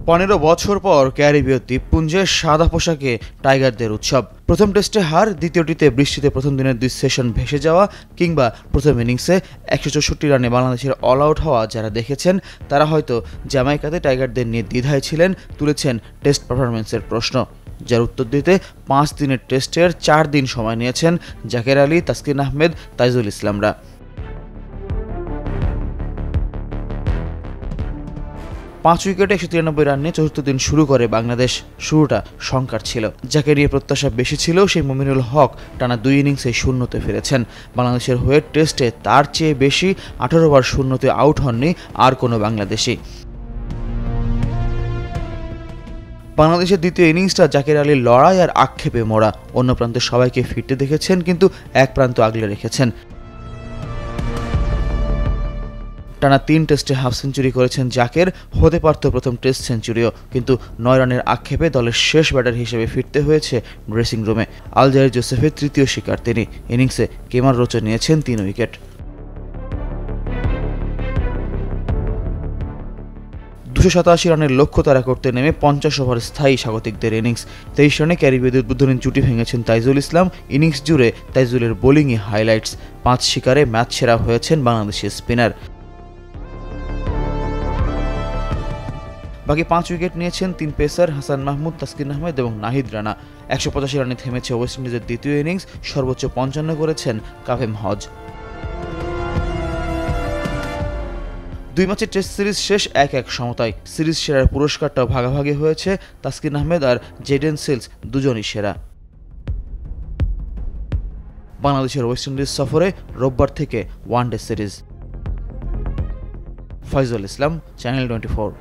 15 বছর পর ক্যারিবীয় দ্বীপপুঞ্জে সাদা পোশাকে টাইগারদের উৎসব। প্রথম টেস্টে হার, দ্বিতীয়টিতে বৃষ্টিতে প্রথম দিনের 2 সেশন ভেসে যাওয়া কিংবা প্রথম ইনিংসে 164 রানে বাংলাদেশের অল আউট হওয়া যারা দেখেছেন তারা হয়তো জ্যামাইকাতে টাইগারদের নিয়ে দ্বিধায় ছিলেন, তুলেছেন টেস্ট পারফরম্যান্সের প্রশ্ন। যার উত্তর দিতে 5 দিনের টেস্টের 4 দিন সময় নিয়েছেন জাকের আলী, তাসকিন আহমেদ, তাইজুল ইসলামরা। 5 উইকেটে 193 রান নিয়ে চতুর্থ দিন শুরু করে বাংলাদেশ। শুরুটা শঙ্কার ছিল, যাকে নিয়ে প্রত্যাশা বেশি ছিল সেই মুমিনুল হক টানা 2 ইনিংসে শূন্যতে ফিরেছেন। বাংলাদেশের হয়ে টেস্টে তার চেয়ে বেশি 18 বার শূন্যতে আউট হননি আর কোনো বাংলাদেশি। বাংলাদেশের দ্বিতীয় ইনিংসটা জাকের আলীর লড়াই আর আক্ষেপে মোড়া। অন্য প্রান্তে সবাইকে ফিরতে দেখেছেন, কিন্তু এক প্রান্ত আগলে রেখেছেন। টানা 3 টেস্টে হাফ সেঞ্চুরি করেছেন জাকের, হতে পারত প্রথম টেস্ট সেঞ্চুরিও, কিন্তু 9 রানের আক্ষেপে দলের শেষ ব্যাটার হিসেবে ফিরতে হয়েছে ড্রেসিং রুমে। আলজাইর জোসেফের তৃতীয় শিকার তিনি। ইনিংসে কেমার রোচো নিয়েছেন 3 উইকেট। 287 রানের লক্ষ্য তাড়া করতে নেমে 50 ওভার স্থায়ী স্বাগতিকদের ইনিংস। 23 রানে ক্যারিবীয় উদ্বোধনী জুটি ভেঙেছেন তাইজুল ইসলাম। ইনিংস জুড়ে তাইজুলের বোলিংই হাইলাইটস। 5 শিকারে ম্যাচ সেরা হয়েছেন বাংলাদেশি স্পিনার। বাকি 5 উইকেট নিয়েছেন 3 পেসার হাসান মাহমুদ, তাসকিন আহমেদ এবং নাহিদ রানা। 185 রানে থেমেছে ওয়েস্ট ইন্ডিজের দ্বিতীয় ইনিংস। সর্বোচ্চ 55 করেছেন কাভেম হজ। 2 ম্যাচের টেস্ট সিরিজ শেষ 1-1 সমতায়। সিরিজ সেরার পুরস্কারটাও ভাগাভাগি হয়েছে। তাসকিন আহমেদ আর জেডেন সিলস দুজনই সেরা। বাংলাদেশের ওয়েস্ট ইন্ডিজ সফরে রোববার থেকে ওয়ানডে সিরিজ। ফয়জুল ইসলাম, চ্যানেল 24।